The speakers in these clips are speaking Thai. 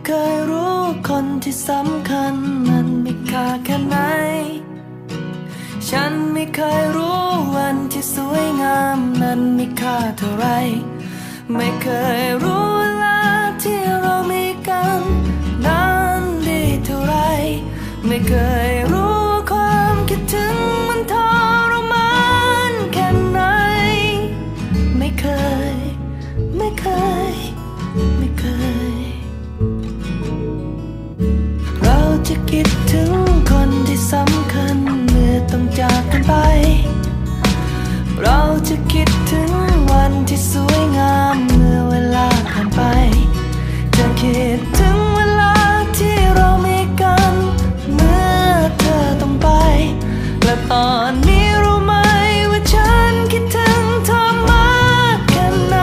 เคยรู้คนที่สำคัญมันมีค่าแค่ไหนฉันไม่เคยรู้วันที่สวยงามนั้นมีค่าเท่าไรไม่เคยรู้เวลาที่เรามีกันนั้นดีเท่าไรไม่เคยรู้ความคิดถึงมันทรมานแค่ไหนไม่เคยไม่เคยไม่เคยเราจะคิดถึงคนที่สำคัญเมื่อต้องจากกันไปเราจะคิดถึงวันที่สวยงามเมื่อเวลาผ่านไปจะคิดถึงเวลาที่เรามีกันเมื่อเธอต้องไปและตอนนี้รู้ไหมว่าฉันคิดถึงเธอมากแค่ไหน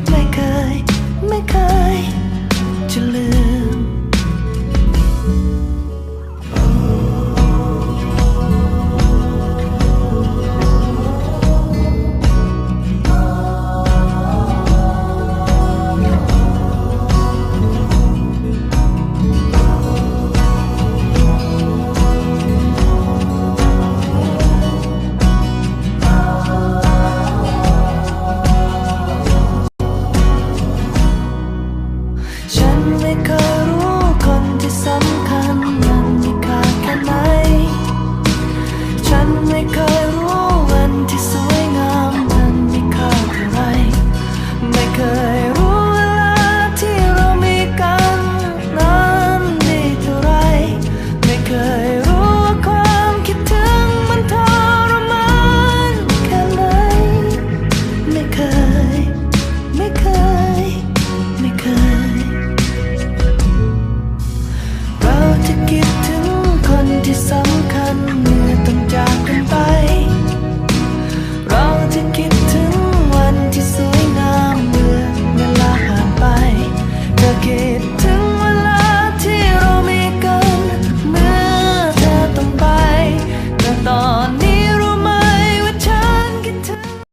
ไม่เคยไม่เคยจะลืมไม่เคยรู้คนที่สำคัญมันมีค่าแค่ไหนฉันไม่เคยรู้วันที่สวยงามมันมีค่าเท่าไรไม่เคยรู้เวลาที่เรามีกันนั้นดีเท่าไรไม่เคยรู้ว่าความคิดถึงมันทรมานแค่ไหนไม่เคยไม่เคยไม่เคยเราจะคิดถึงคนที่ส